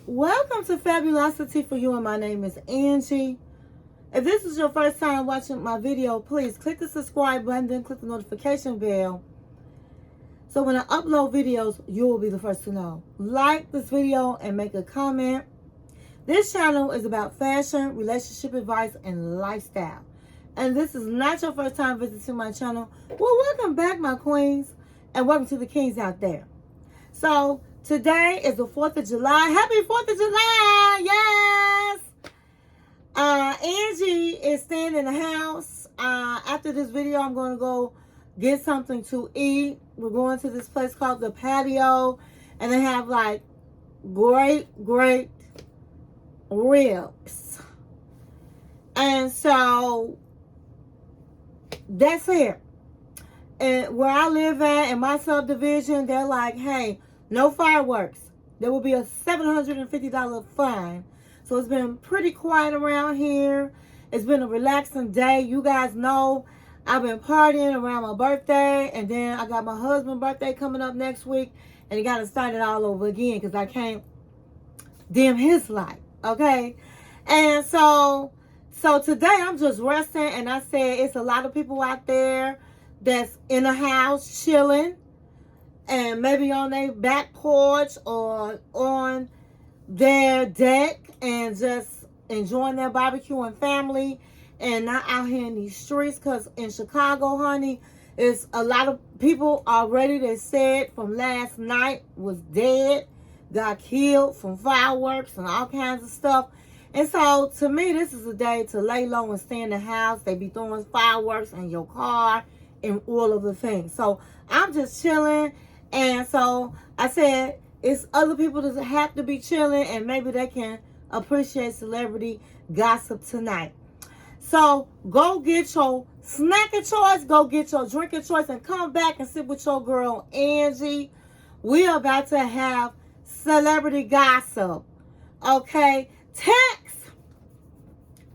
Welcome to Fabulosity For You, and my name is Angie. If this is your first time watching my video, please click the subscribe button, then click the notification bell. So when I upload videos, you will be the first to know. Like this video and make a comment. This channel is about fashion, relationship advice, and lifestyle. And this is not your first time visiting my channel. Well, welcome back, my queens, and welcome to the kings out there. So today is the 4th of July. Happy 4th of July! Yes! Angie is staying in the house. After this video, I'm going to go get something to eat. We're going to this place called the Patio, and they have like great ribs. And so that's it. And where I live at in my subdivision, they're like, hey, no fireworks. There will be a $750 fine. So it's been pretty quiet around here. It's been a relaxing day. You guys know I've been partying around my birthday, and then I got my husband's birthday coming up next week, and he got to start it all over again because I can't dim his light, okay? And so today I'm just resting, and I said it's a lot of people out there that's in the house chilling, and maybe on their back porch or on their deck and just enjoying their barbecue and family and not out here in these streets. Because in Chicago, honey, it's a lot of people already that said from last night was dead, got killed from fireworks and all kinds of stuff. And so to me, this is a day to lay low and stay in the house. They be throwing fireworks in your car and all of the things. So I'm just chilling. And so I said it's other people that have to be chilling, and maybe they can appreciate celebrity gossip tonight. So go get your snack of choice, go get your drink of choice, and come back and sit with your girl Angie. We are about to have celebrity gossip. Okay? Text,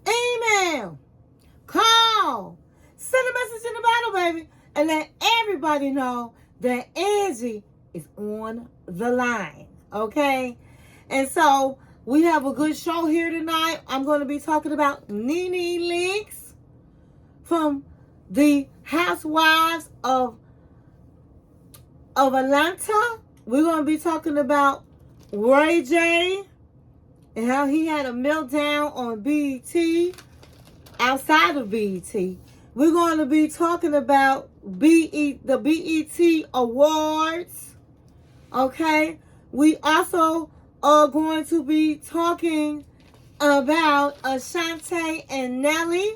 email, call, send a message in the bottle, baby, and let everybody know that Angie is on the line, okay? And so we have a good show here tonight. I'm going to be talking about Nene Leakes from the Housewives of Atlanta. We're going to be talking about Ray J and how he had a meltdown on BET, outside of BET. We're going to be talking about the BET Awards. Okay? We also are going to be talking about Ashanti and Nelly.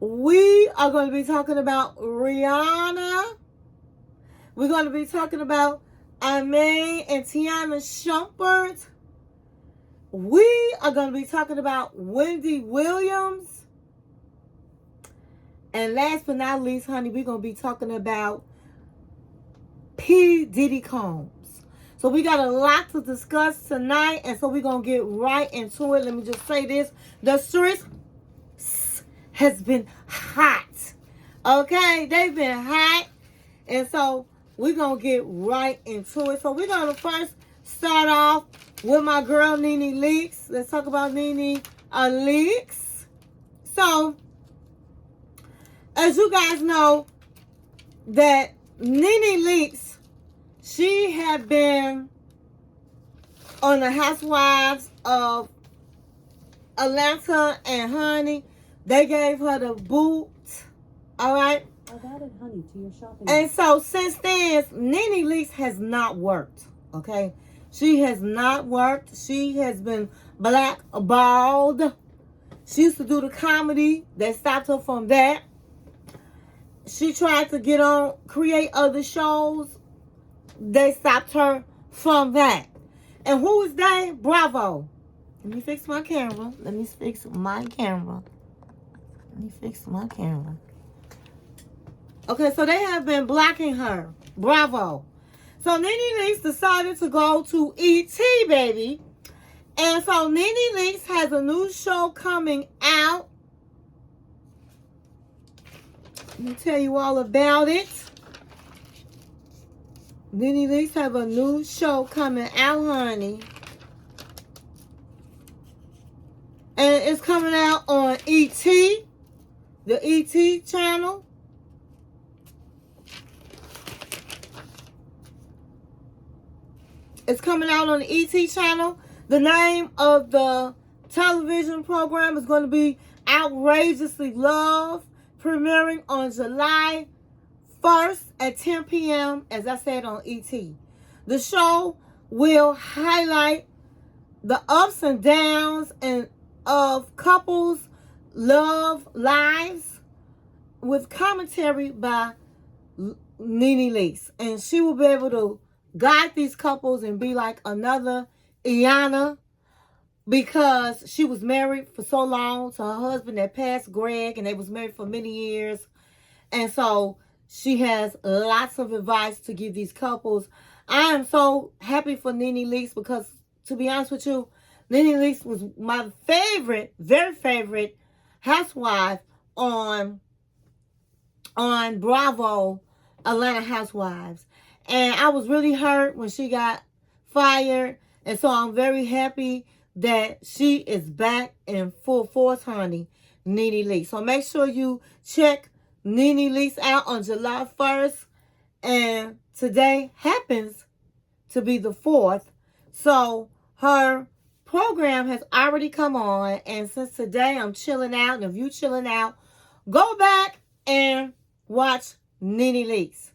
We are going to be talking about Rihanna. We're going to be talking about Angie and Tiana Taylor. We are going to be talking about Wendy Williams. And last but not least, honey, we're going to be talking about Diddy Combs. So we got a lot to discuss tonight, and so we're going to get right into it. Let me just say this. The streets has been hot. Okay? They've been hot. And so we're going to get right into it. So we're going to first start off with my girl, Nene Leakes. Let's talk about Nene Leakes. So as you guys know, that Nene Leakes, she had been on the Housewives of Atlanta, and honey, they gave her the boot. All right? I've added honey to your shopping. And so since then, Nene Leakes has not worked. Okay? She has not worked. She has been blackballed. She used to do the comedy. They stopped her from that. She tried to get on, create other shows. They stopped her from that. And who is they? Bravo. Let me fix my camera. Okay, so they have been blocking her. Bravo. So Nene Leakes decided to go to ET, baby. And so Nene Leakes has a new show coming out. Let me tell you all about it. Nene Leakes have a new show coming out, honey. And it's coming out on ET, the ET channel. It's coming out on the ET channel. The name of the television program is going to be Outrageously Loved, premiering on July 1st at 10 p.m., as I said, on ET. The show will highlight the ups and downs of couples' love lives with commentary by Nene Leakes. And she will be able to guide these couples and be like another Rihanna, because she was married for so long to her husband that passed, Greg, and they was married for many years. And so she has lots of advice to give these couples. I am so happy for Nene Leakes because, to be honest with you, Nene Leakes was my favorite, very favorite housewife on Bravo, Atlanta Housewives. And I was really hurt when she got fired. And so I'm very happy that she is back in full force, honey, Nene Leakes. So make sure you check Nene Leakes out on July 1st. And today happens to be the 4th. So her program has already come on. And since today I'm chilling out, and if you chilling out, go back and watch Nene Leakes.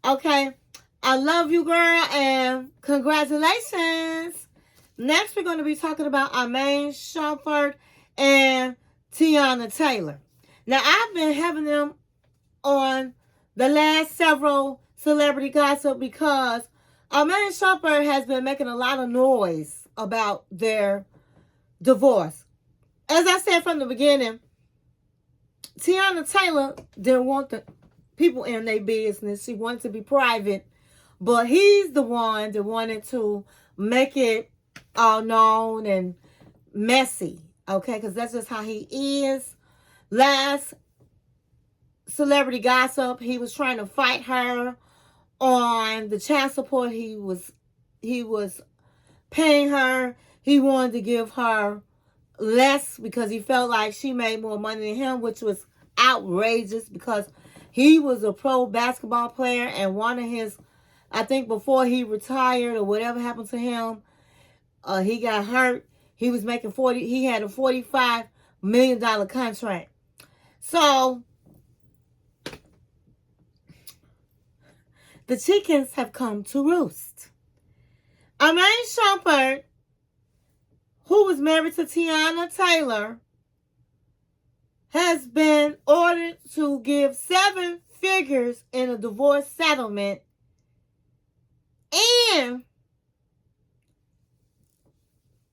Okay? I love you, girl, and congratulations. Next, we're going to be talking about Armane Shumpert and Tiana Taylor. Now, I've been having them on the last several celebrity gossip because Armane Shumpert has been making a lot of noise about their divorce. As I said from the beginning, Tiana Taylor didn't want the people in their business. She wanted to be private. But he's the one that wanted to make it all known and messy. Okay? Because that's just how he is. Last celebrity gossip, he was trying to fight her on the child support he was paying her. He wanted to give her less because he felt like she made more money than him, which was outrageous because he was a pro basketball player, and one of his, I think before he retired or whatever happened to him, he got hurt. He was making he had a $45 million contract. So the chickens have come to roost. Armane Shumpert, who was married to Tiana Taylor, has been ordered to give 7 figures in a divorce settlement and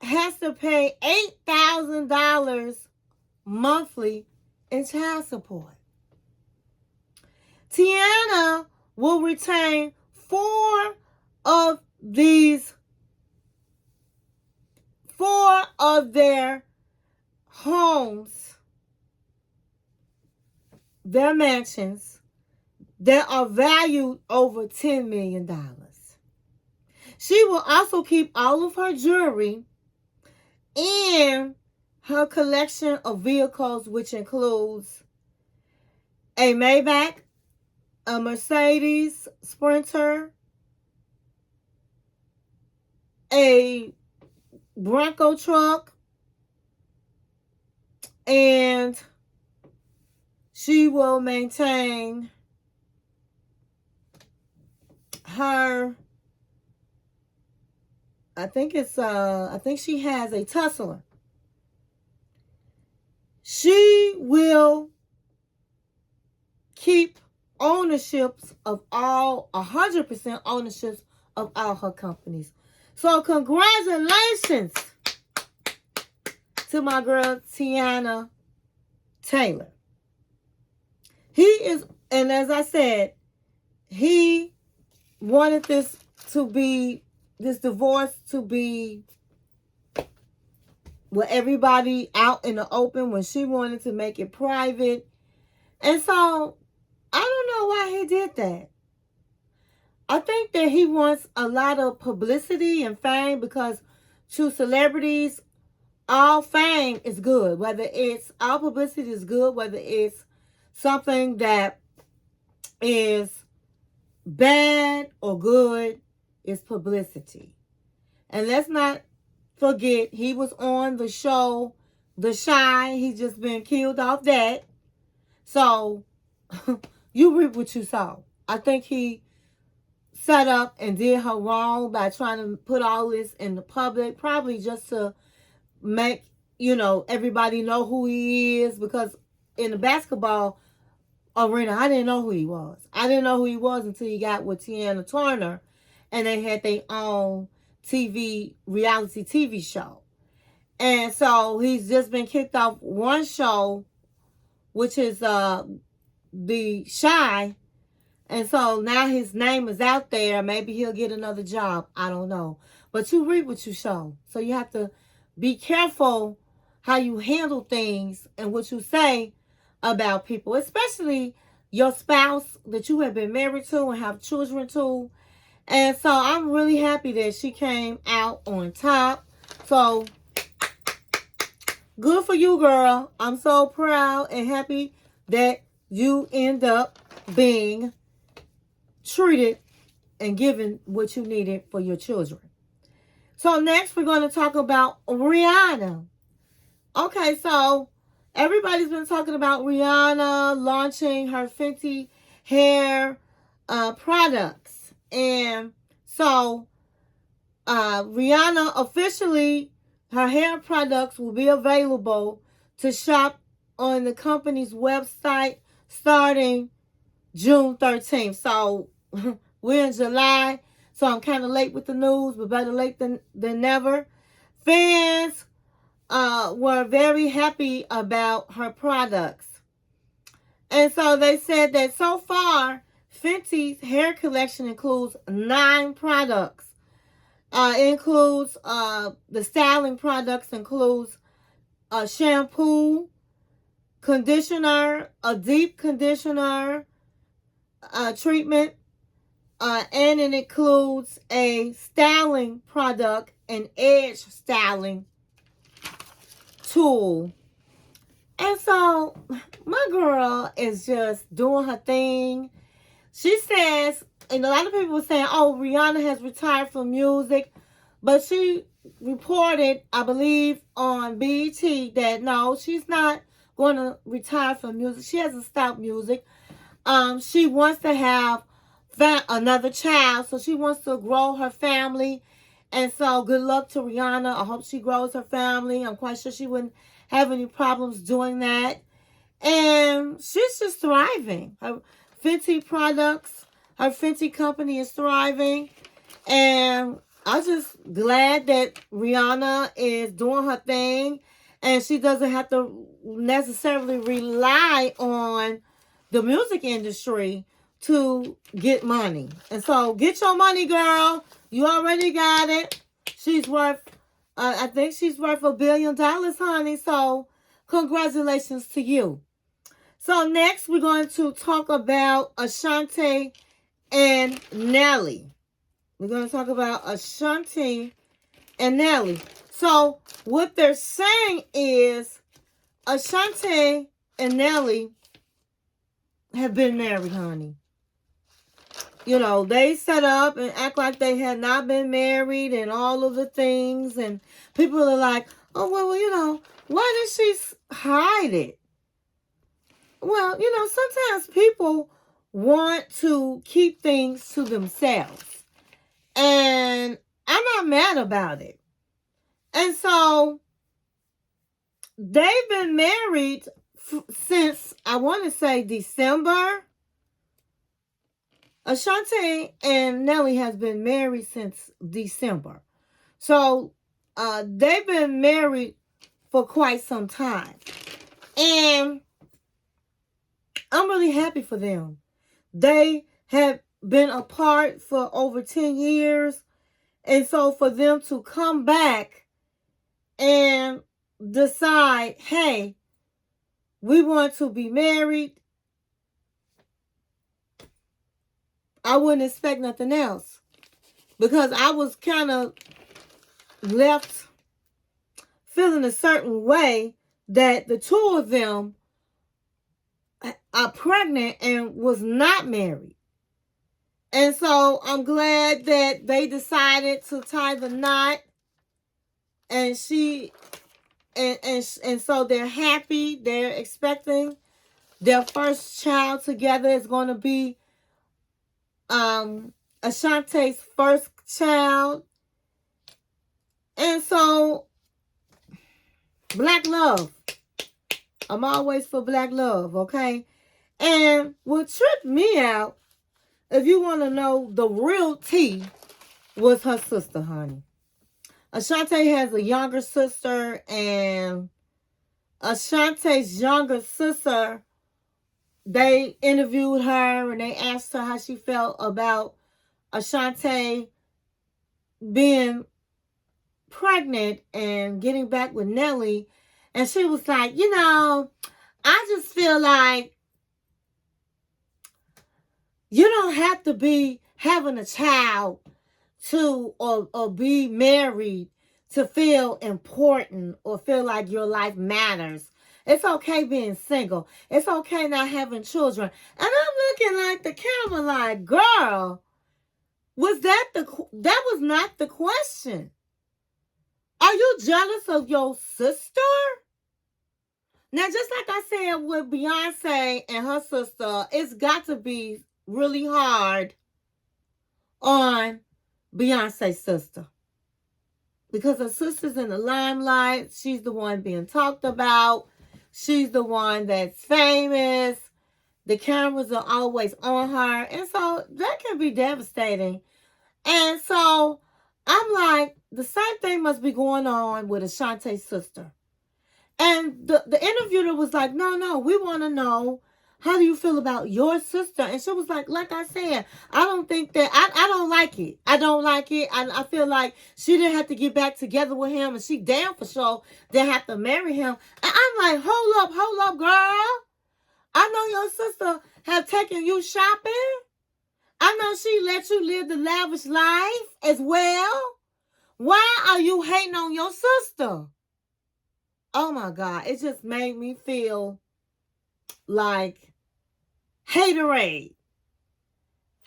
has to pay $8,000 monthly in child support. Tiana will retain 4 of their homes, their mansions, that are valued over $10 million. She will also keep all of her jewelry and her collection of vehicles, which includes a Maybach, a Mercedes Sprinter, a Bronco truck, and she will maintain her, I think she has a Tussler. She will keep ownerships of 100% ownerships of all her companies. So congratulations to my girl Tiana Taylor. He is, and as I said, he wanted this divorce to be with everybody out in the open, when she wanted to make it private. And so I don't know why he did that. I think that he wants a lot of publicity and fame because two celebrities all fame is good, whether it's all publicity is good, whether it's something that is bad or good, it's publicity. And let's not forget, he was on the show The Shy. He just been killed off that. So you reap what you sow. I think he set up and did her wrong by trying to put all this in the public, probably just to make, everybody know who he is, because in the basketball arena, I didn't know who he was. I didn't know who he was until he got with Tiana Taylor and they had their own reality TV show. And so he's just been kicked off one show, which is The Shy. And so now his name is out there. Maybe he'll get another job. I don't know. But you reap what you sow. So you have to be careful how you handle things and what you say about people, especially your spouse that you have been married to and have children to. And so I'm really happy that she came out on top. So good for you, girl. I'm so proud and happy that you end up being treated and given what you needed for your children. So next we're going to talk about Rihanna. Okay, so everybody's been talking about Rihanna launching her Fenty hair products. And so Rihanna officially, her hair products will be available to shop on the company's website starting June 13th. So we're in July, so I'm kind of late with the news, but better late than never. Fans were very happy about her products. And so they said that so far, Fenty's hair collection includes 9 products. It includes the styling products includes a shampoo, conditioner, a deep conditioner treatment, and it includes a styling product, an edge styling tool. And so my girl is just doing her thing. She says, and a lot of people were saying, oh, Rihanna has retired from music. But she reported, I believe, on BET that no, she's not going to retire from music. She hasn't stopped music. She wants to have another child, so she wants to grow her family. And so good luck to Rihanna. I hope she grows her family. I'm quite sure she wouldn't have any problems doing that. And she's just thriving. Her Fenty products, her Fenty company is thriving. And I'm just glad that Rihanna is doing her thing. And she doesn't have to necessarily rely on the music industry to get money. And so get your money, girl. You already got it. She's worth, I think she's worth $1 billion, honey. So congratulations to you. So next we're going to talk about Ashanti and Nelly. We're going to talk about Ashanti and Nelly. So what they're saying is Ashanti and Nelly have been married, honey. They set up and act like they had not been married and all of the things. And people are like, oh, well, why did she hide it? Well, sometimes people want to keep things to themselves. And I'm not mad about it. And so they've been married since, I want to say, December. Ashanti and Nelly has been married since December. So they've been married for quite some time. And I'm really happy for them. They have been apart for over 10 years. And so for them to come back and decide, hey, we want to be married, I wouldn't expect nothing else. Because I was kind of left feeling a certain way that the two of them are pregnant and was not married. And so I'm glad that they decided to tie the knot, and so they're happy. They're expecting their first child together. Is going to be Ashanti's first child. And so black love. I'm always for black love, okay? And what tripped me out, if you want to know the real tea, was her sister, honey. Ashanti has a younger sister, and Ashanti's younger sister, they interviewed her and they asked her how she felt about Ashanti being pregnant and getting back with Nelly. And she was like, I just feel like you don't have to be having a child to or be married to feel important or feel like your life matters. It's okay being single. It's okay not having children. And I'm looking at the camera like, girl, that was not the question. Are you jealous of your sister? Now, just like I said with Beyonce and her sister, it's got to be really hard on Beyonce's sister. Because her sister's in the limelight. She's the one being talked about. She's the one that's famous. The cameras are always on her. And so that can be devastating. And so I'm like, the same thing must be going on with Ashanti's sister. And the interviewer was like, no, we want to know, how do you feel about your sister? And she was like I said, I don't think that, I don't like it. I don't like it. I feel like she didn't have to get back together with him, and she damn for sure didn't have to marry him. And I'm like, hold up, girl. I know your sister have taken you shopping. I know she let you live the lavish life as well. Why are you hating on your sister? Oh my God, it just made me feel like haterade.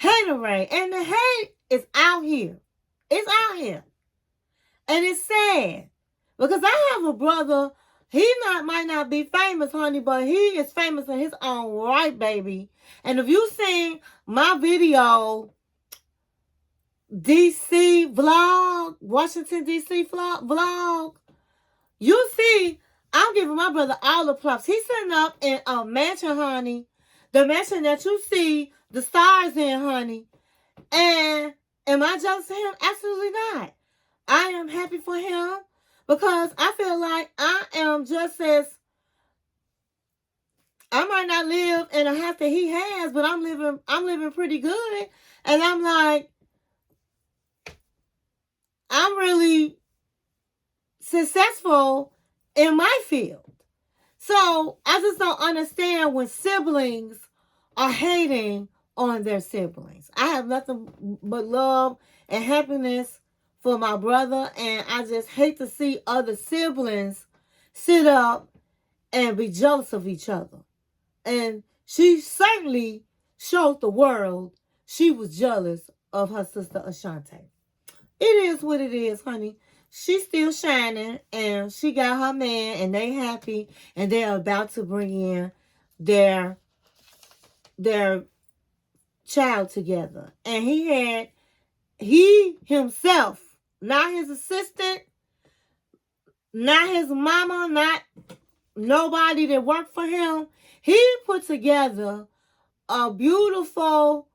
Haterade. And the hate is out here. It's out here. And it's sad. Because I have a brother, might not be famous, honey, but he is famous in his own right, baby. And if you seen my video, DC vlog, Washington DC vlog, you see, I'm giving my brother all the props. He's sitting up in a mansion, honey. The mansion that you see the stars in, honey. And am I jealous of him? Absolutely not. I am happy for him because I feel like I am just as, I might not live in a house that he has, but I'm living pretty good. And I'm like, I'm really successful in my field. So I just don't understand when siblings are hating on their siblings. I have nothing but love and happiness for my brother, and I just hate to see other siblings sit up and be jealous of each other. And she certainly showed the world she was jealous of her sister Ashanti. It is what it is, honey. She's still shining, and she got her man, and they happy, and they're about to bring in their child together. And he himself, not his assistant, not his mama, not nobody that worked for him. He put together a beautiful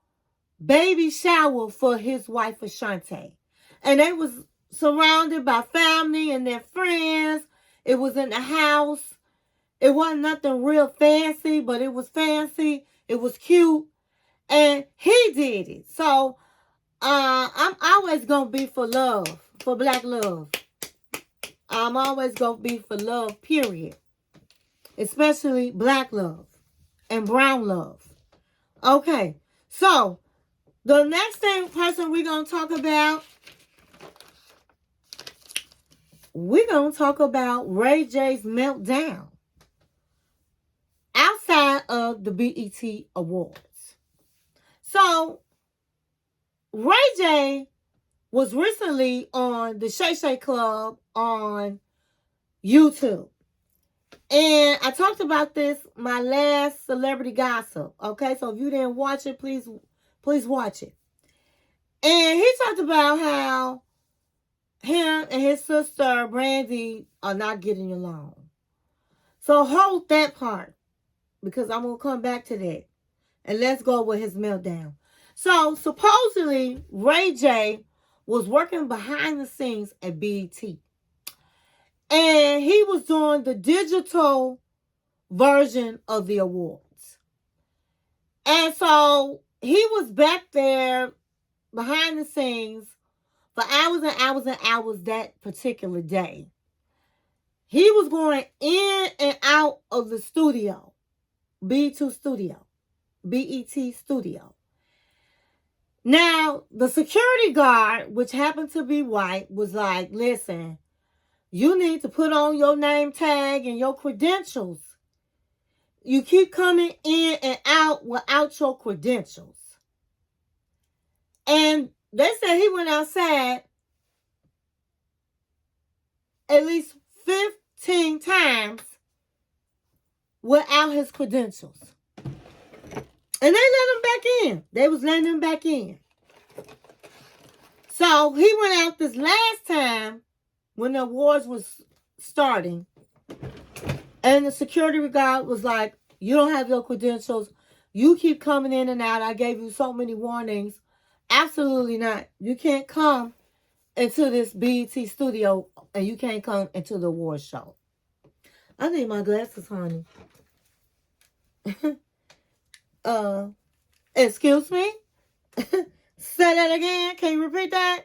baby shower for his wife Ashanti. And they was surrounded by family and their friends. It was in the house. It wasn't nothing real fancy, but it was fancy. It was cute. And he did it. So I'm always going to be for love, for black love. I'm always going to be for love, period. Especially black love and brown love. Okay, so the next person we're going to talk about we're going to talk about Ray J's meltdown outside of the BET Awards. So, Ray J was recently on the Shay Shay Club on YouTube. And I talked about this, my last celebrity gossip. Okay, so if you didn't watch it, please watch it. And he talked about how him and his sister Brandy are not getting along. So hold that part, because I'm going to come back to that. And let's go with his meltdown. So supposedly Ray J was working behind the scenes at BET. And he was doing the digital version of the awards. And so he was back there behind the scenes for hours and hours and hours that particular day. He was going in and out of the studio, BET studio. Now, the security guard, which happened to be white, was like, listen, you need to put on your name tag and your credentials. You keep coming in and out without your credentials. And they said he went outside at least 15 times without his credentials. And they let him back in. They was letting him back in. So he went out this last time when the awards was starting. And the security guard was like, you don't have your credentials. You keep coming in and out. I gave you so many warnings. Absolutely not. You can't come into this BET studio and you can't come into the award show. I need my glasses, honey. Excuse me? Say that again. Can you repeat that?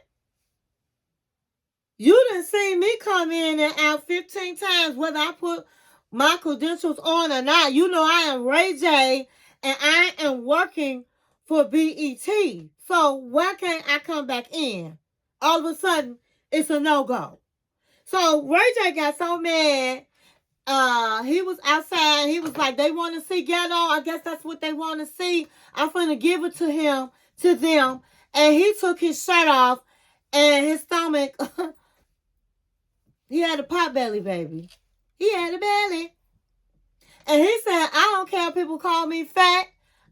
You done seen me come in and out 15 times, whether I put my credentials on or not. You know I am Ray J and I am working for BET. So why can't I come back in? All of a sudden, it's a no-go. So Ray J got so mad. He was outside. He was like, they want to see ghetto. I guess that's what they want to see. I'm finna give it to them. And he took his shirt off and his stomach, he had a pot belly, baby. He had a belly. And he said, I don't care if people call me fat.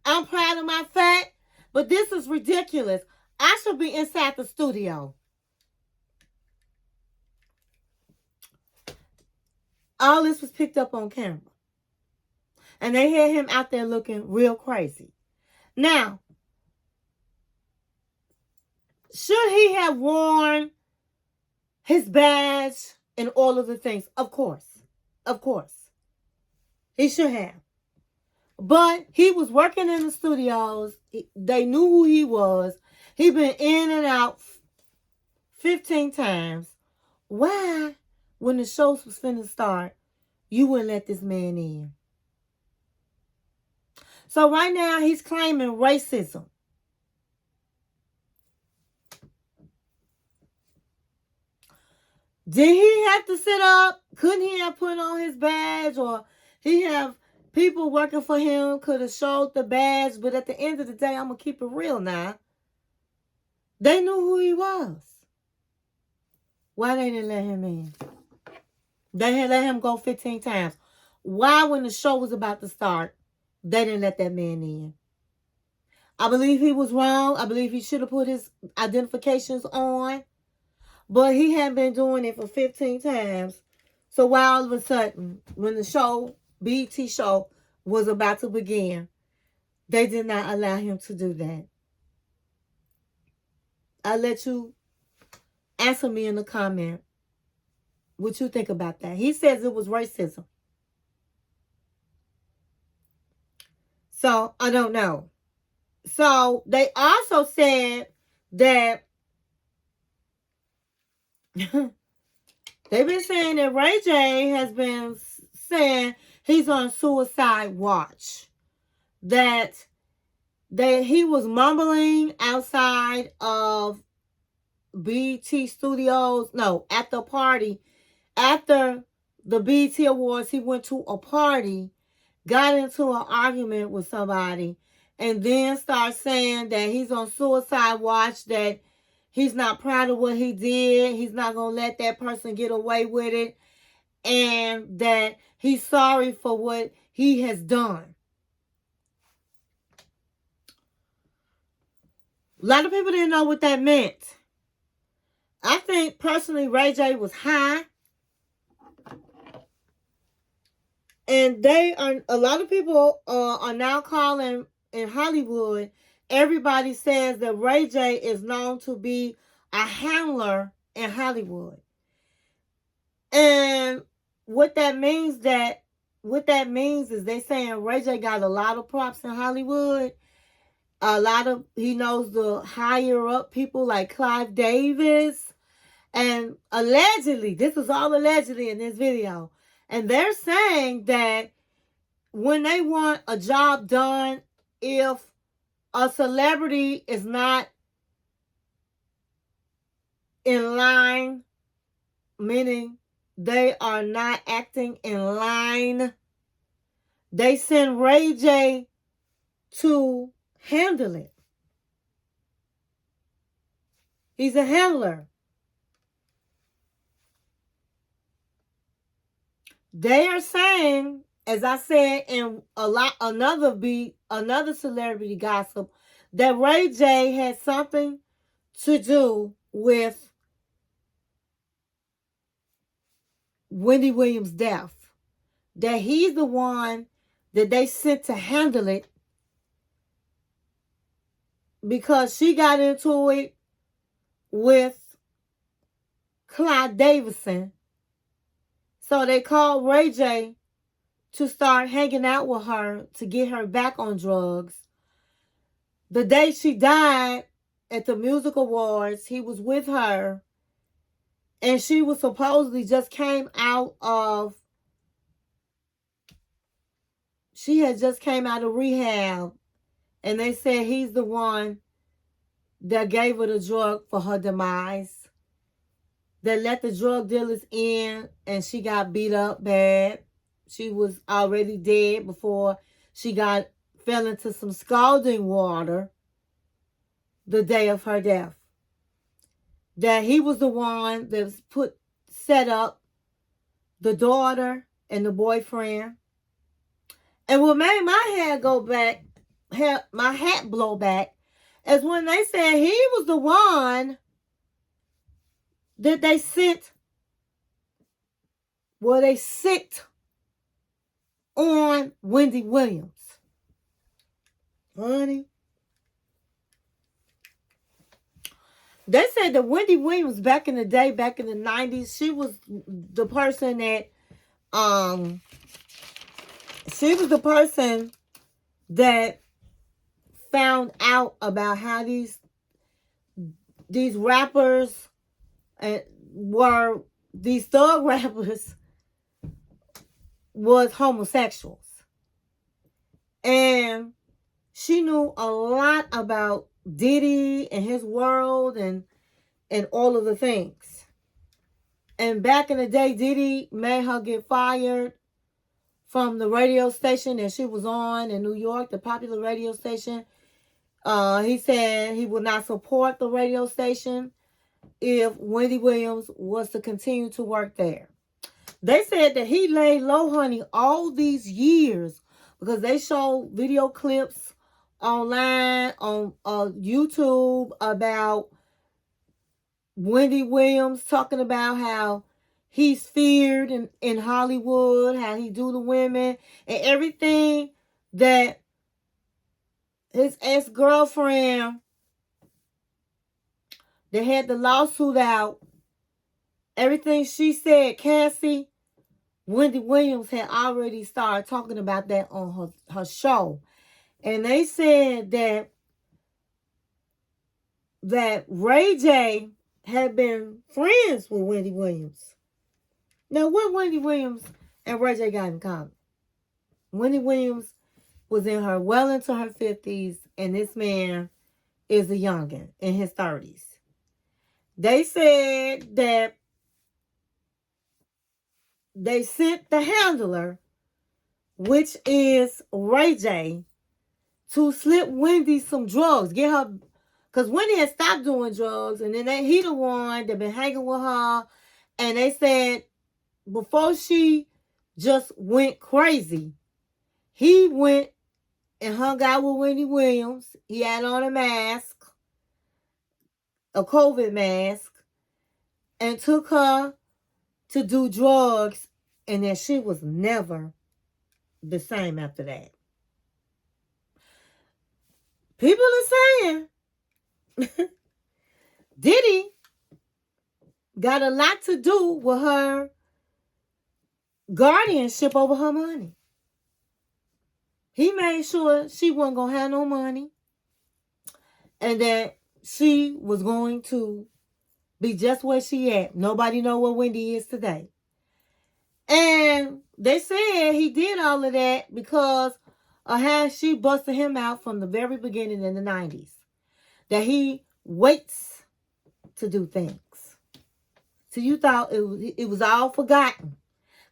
I'm proud of my fat. But this is ridiculous. I should be inside the studio. All this was picked up on camera. And they had him out there looking real crazy. Now, should he have worn his badge and all of the things? Of course. Of course. He should have. But he was working in the studios. They knew who he was. He been in and out 15 times. Why, when the shows was finna start, you wouldn't let this man in? So right now, he's claiming racism. Did he have to sit up? Couldn't he have put on his badge? Or he have people working for him could have showed the badge? But at the end of the day, I'm going to keep it real now. They knew who he was. Why they didn't let him in? They had let him go 15 times. Why, when the show was about to start, they didn't let that man in? I believe he was wrong. I believe he should have put his identifications on. But he had been doing it for 15 times. So why all of a sudden, when the show, BET show, was about to begin, they did not allow him to do that? I'll let you answer me in the comment what you think about that. He says it was racism. So, I don't know. So, they also said that they've been saying that Ray J has been saying he's on suicide watch. That he was mumbling outside of BT Studios. No, at the party. after the BET Awards, he went to a party, got into an argument with somebody, and then started saying that he's on suicide watch, that he's not proud of what he did, he's not going to let that person get away with it, and that he's sorry for what he has done. A lot of people didn't know what that meant. I think personally Ray J was high. And a lot of people are now calling in Hollywood. Everybody says that Ray J is known to be a handler in Hollywood. And what that means is they saying Ray J got a lot of props in Hollywood. He knows the higher up people like Clive Davis. And allegedly, this is all allegedly in this video. And they're saying that when they want a job done, if a celebrity is not in line, meaning they are not acting in line, they send Ray J to handle it. He's a handler. They are saying, as I said in another celebrity gossip, that Ray J had something to do with Wendy Williams' death. That he's the one that they sent to handle it because she got into it with Clyde Davison. So they called Ray J to start hanging out with her to get her back on drugs. The day she died at the Music Awards, he was with her. And she was supposedly she had just came out of rehab. And they said he's the one that gave her the drug for her demise. That let the drug dealers in and she got beat up bad. She was already dead before she fell into some scalding water the day of her death. That he was the one that set up the daughter and the boyfriend. And what made my hat blow back, is when they said he was the one that they sent on Wendy Williams. Honey. They said that Wendy Williams back in the day, back in the 90s, she was the person that found out about how these rappers these thug rappers was homosexuals. And she knew a lot about Diddy and his world and all of the things. And back in the day, Diddy made her get fired from the radio station that she was on in New York, the popular radio station. He said he would not support the radio station if Wendy Williams was to continue to work there. They said that he laid low, honey, all these years because they show video clips online on YouTube about Wendy Williams talking about how he's feared in Hollywood, how he do the women, and everything that his ex-girlfriend that had the lawsuit out, everything she said, Cassie, Wendy Williams had already started talking about that on her show. And they said that Ray J had been friends with Wendy Williams. Now, what Wendy Williams and Ray J got in common? Wendy Williams was well into her 50s, and this man is a youngin' in his 30s. They said that they sent the handler, which is Ray J, to slip Wendy some drugs. Get her, because Wendy had stopped doing drugs, and then he the one that been hanging with her. And they said before she just went crazy, he went and hung out with Wendy Williams. He had on a mask, a COVID mask, and took her to do drugs, and then she was never the same after that. People are saying Diddy got a lot to do with her guardianship over her money. He made sure she wasn't going to have no money and that she was going to be just where she at. Nobody know where Wendy is today. And they said he did all of that because of how she busted him out from the very beginning in the 90s. That he waits to do things. So you thought it was all forgotten.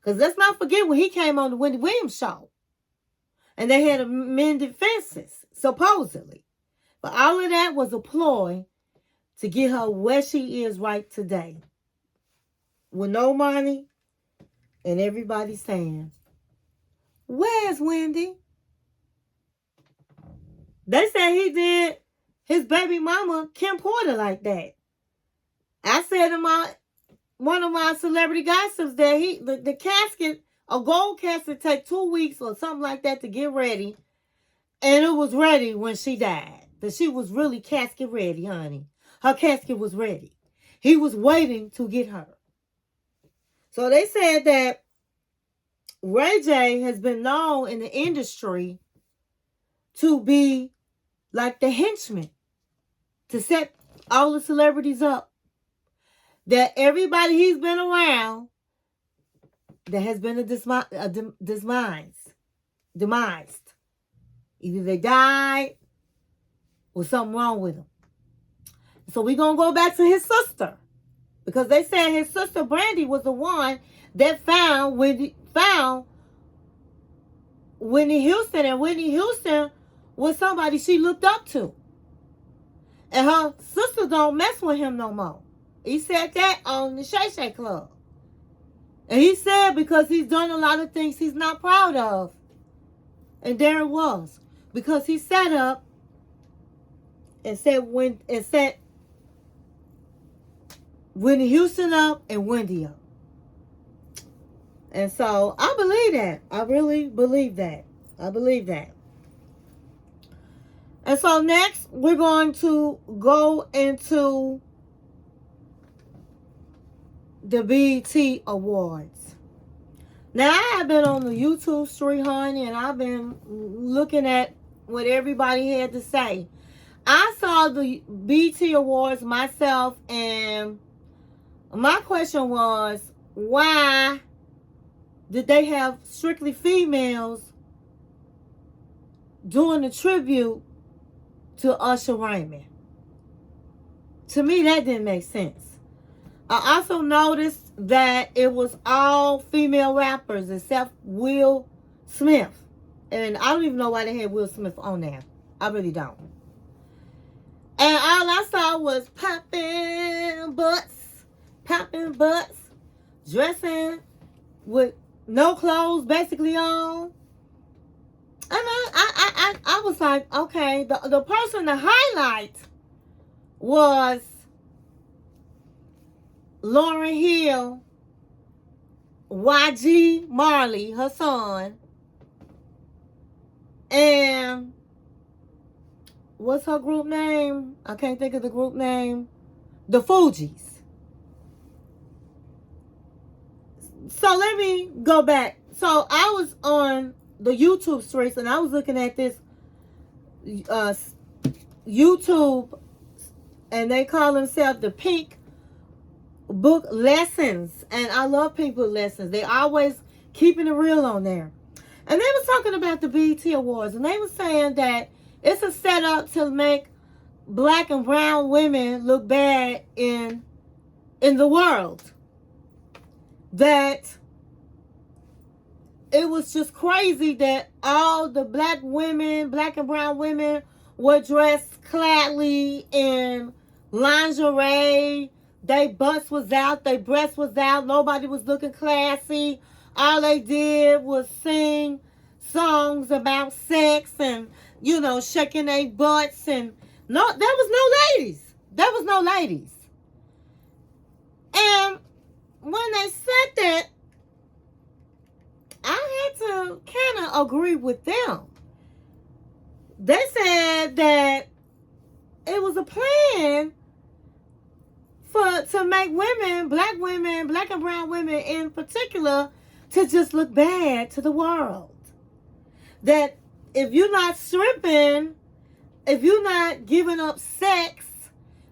Because let's not forget when he came on the Wendy Williams show. And they had amended fences, supposedly. But all of that was a ploy to get her where she is right today. With no money. And everybody saying, where's Wendy? They said he did his baby mama, Kim Porter, like that. I said to one of my celebrity gossips that the casket, a gold casket, take 2 weeks or something like that to get ready. And it was ready when she died. That she was really casket ready, honey. Her casket was ready. He was waiting to get her. So they said that Ray J has been known in the industry to be like the henchman, to set all the celebrities up. That everybody he's been around, there has been a demised. Either they died or something wrong with them. So we're going to go back to his sister. Because they said his sister Brandy was the one that found Whitney Houston. And Whitney Houston was somebody she looked up to. And her sister don't mess with him no more. He said that on the Shay Shay Club. And he said because he's done a lot of things he's not proud of. And there it was. Because he sat up and set Whitney Houston up and Wendy up. And so I believe that. I really believe that. I believe that. And so next we're going to go into the BET Awards. Now I have been on the YouTube street, honey, and I've been looking at what everybody had to say. I saw the BET Awards myself, and my question was, why did they have strictly females doing a tribute to Usher Raymond? To me, that didn't make sense. I also noticed that it was all female rappers except Will Smith. And I don't even know why they had Will Smith on there. I really don't. And all I saw was popping butts, dressing with no clothes basically on. And I was like, okay, the person to highlight was Lauryn Hill, YG Marley, her son, and what's her group name? I can't think of the group name. The Fugees. So let me go back. So I was on the YouTube streets and I was looking at this YouTube, and they call themselves the Pink Book Lessons. And I love Pink Book Lessons. They always keeping it real on there. And they was talking about the BET Awards, and they was saying that it's a setup to make black and brown women look bad in the world. That it was just crazy that all the black women, black and brown women, were dressed cladly in lingerie. They butts was out, their breasts was out. Nobody was looking classy. All they did was sing songs about sex and, shaking their butts. And no, there was no ladies. There was no ladies. And when they said that, I had to kind of agree with them. They said that it was a plan to make women, black and brown women in particular, to just look bad to the world. That if you're not stripping, if you're not giving up sex,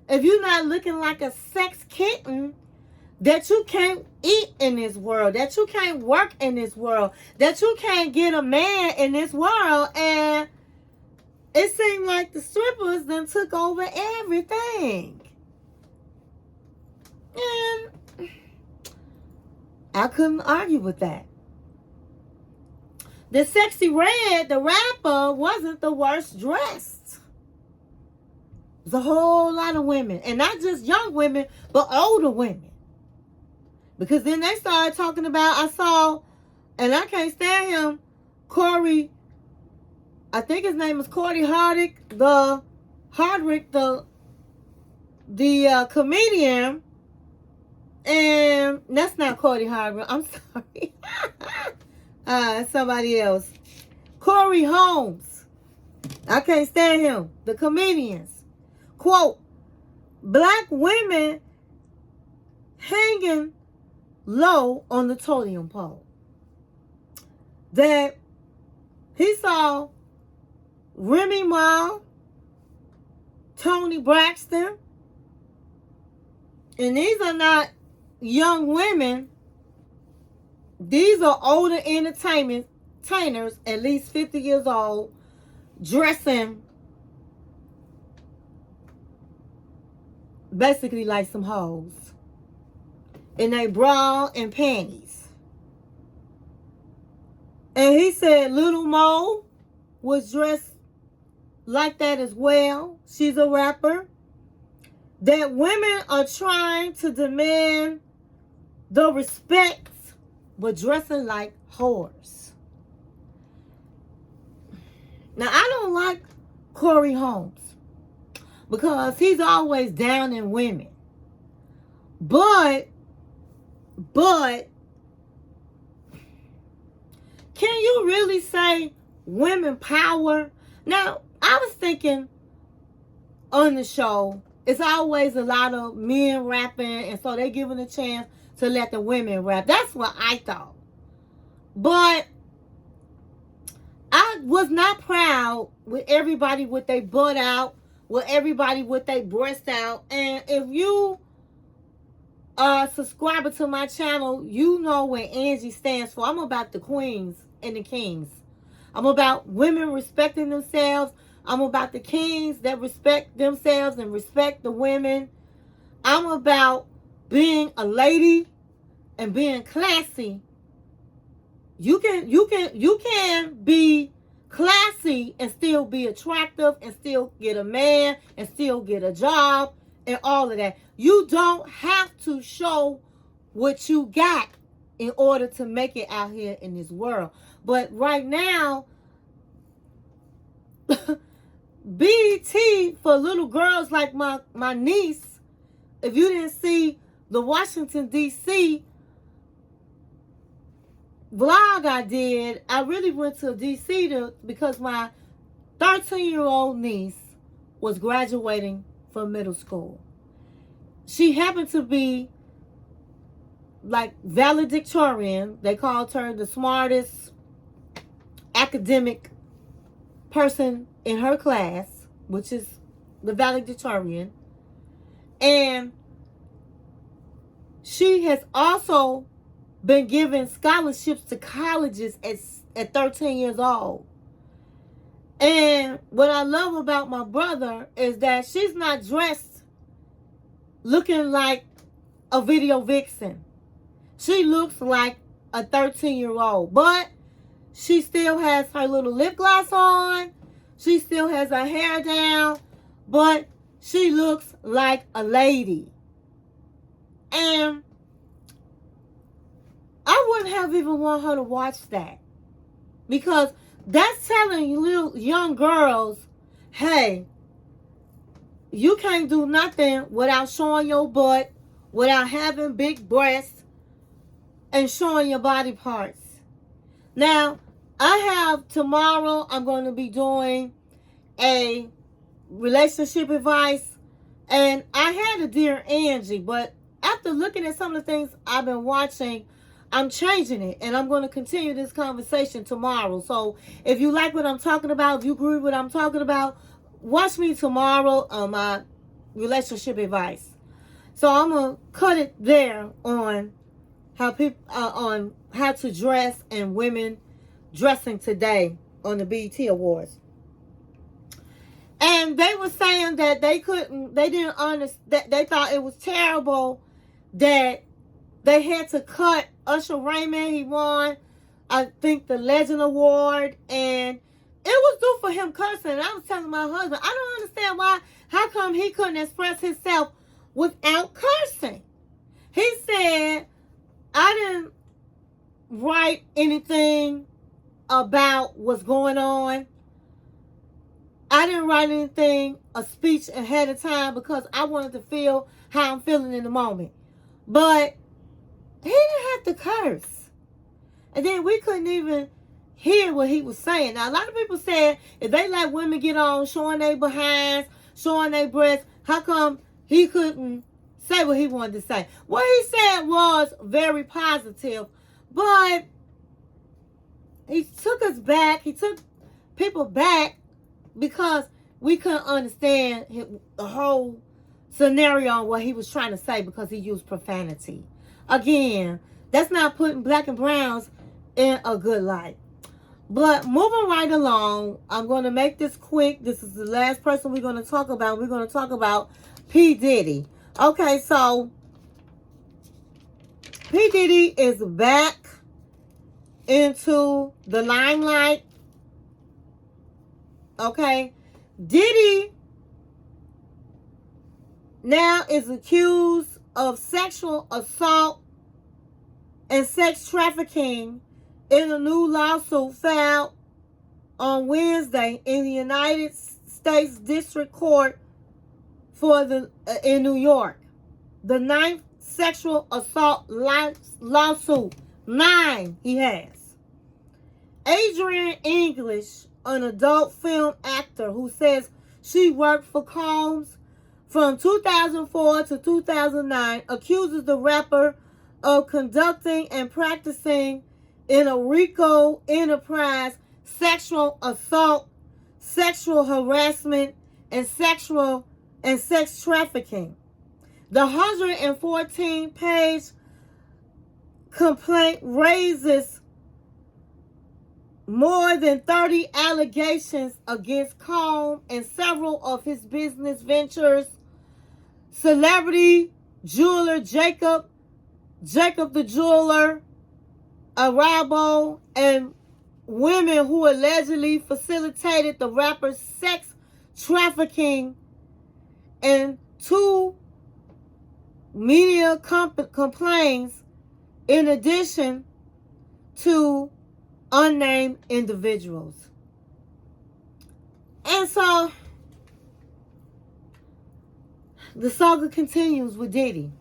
if you're not looking like a sex kitten, that you can't eat in this world, that you can't work in this world, that you can't get a man in this world. And it seemed like the strippers then took over everything. And I couldn't argue with that. The Sexy Red, the rapper, wasn't the worst dressed. There's a whole lot of women, and not just young women, but older women. Because then they started talking about, I saw, and I can't stand him, Corey, I think his name is Corey Hardwick, the comedian, and that's not Corey Hardwick, I'm sorry. Somebody else. Corey Holmes. I can't stand him. The comedians. Quote, black women hanging low on the totem pole. That he saw Remy Ma, Toni Braxton, and these are not young women. These are older entertainers, at least 50 years old, dressing basically like some hoes in a bra and panties. And he said Little Mo was dressed like that as well. She's a rapper. That women are trying to demand the respect, but dressing like whores. Now, I don't like Corey Holmes because he's always down in women. But, can you really say women power? Now, I was thinking on the show, it's always a lot of men rapping, and so they're giving a chance to let the women rap. That's what I thought. But I was not proud with everybody with their butt out, with everybody with their breast out. And if you are a subscriber to my channel, you know what Angie stands for. I'm about the queens and the kings. I'm about women respecting themselves. I'm about the kings that respect themselves and respect the women. I'm about being a lady and being classy. You can be classy and still be attractive and still get a man and still get a job and all of that. You don't have to show what you got in order to make it out here in this world. But right now, BET for little girls like my niece, if you didn't see the Washington, D.C. vlog I did, I really went to D.C. because my 13-year-old niece was graduating from middle school. She happened to be like valedictorian. They called her the smartest academic person in her class, which is the valedictorian. And she has also been given scholarships to colleges at 13 years old. And what I love about my brother is that she's not dressed looking like a video vixen. She looks like a 13-year-old. But She still has her little lip gloss on. She still has her hair down. But she looks like a lady. And I wouldn't have even want her to watch that. Because that's telling little young girls, hey, you can't do nothing without showing your butt, without having big breasts, and showing your body parts. Now, tomorrow, I'm going to be doing a relationship advice. And I had a Dear Angie, but after looking at some of the things I've been watching, I'm changing it. And I'm going to continue this conversation tomorrow. So if you like what I'm talking about, if you agree with what I'm talking about, watch me tomorrow on my relationship advice. So I'm going to cut it there on how to dress and women dressing today on the BET Awards. And they were saying that they didn't understand, that they thought it was terrible that they had to cut Usher Raymond. He won, I think, the Legend Award, and it was due for him cursing. And I was telling my husband, I don't understand how come he couldn't express himself without cursing. He said, I didn't write anything about what's going on. I didn't write anything, a speech ahead of time, because I wanted to feel how I'm feeling in the moment. But he didn't have to curse. And then we couldn't even hear what he was saying. Now, a lot of people said if they let women get on showing their behinds, showing their breasts, how come he couldn't say what he wanted to say? What he said was very positive, but he took us back. He took people back because we couldn't understand the whole scenario on what he was trying to say because he used profanity. Again, that's not putting black and browns in a good light. But moving right along, I'm going to make this quick. This is the last person we're going to talk about. We're going to talk about P. Diddy. Okay, so P. Diddy is back into the limelight. Okay, Diddy now is accused of sexual assault and sex trafficking in a new lawsuit filed on Wednesday in the United States District Court in New York. The ninth sexual assault lawsuit. 9 he has. Adrienne English, an adult film actor who says she worked for Combs from 2004 to 2009, accuses the rapper of conducting and practicing in a RICO enterprise sexual assault, sexual harassment, and sex trafficking. The 114-page complaint raises more than 30 allegations against Combs and several of his business ventures. Celebrity jeweler Jacob the jeweler, Arabo, and women who allegedly facilitated the rapper's sex trafficking, and 2 media complaints in addition to unnamed individuals. And so the saga continues with Diddy.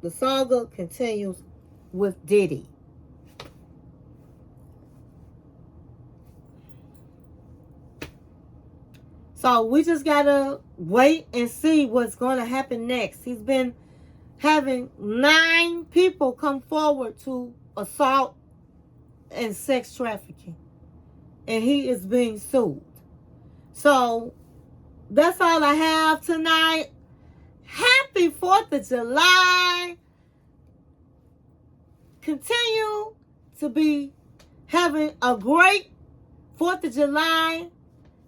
The saga continues with Diddy. So we just gotta wait and see what's going to happen next. He's been having 9 people come forward to assault and sex trafficking, and he is being sued. So that's all I have tonight. Happy 4th of July. Continue to be having a great 4th of July.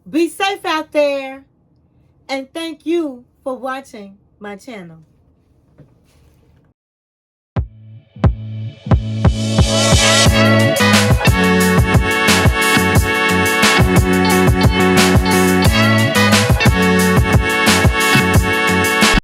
Be safe out there, and thank you for watching my channel.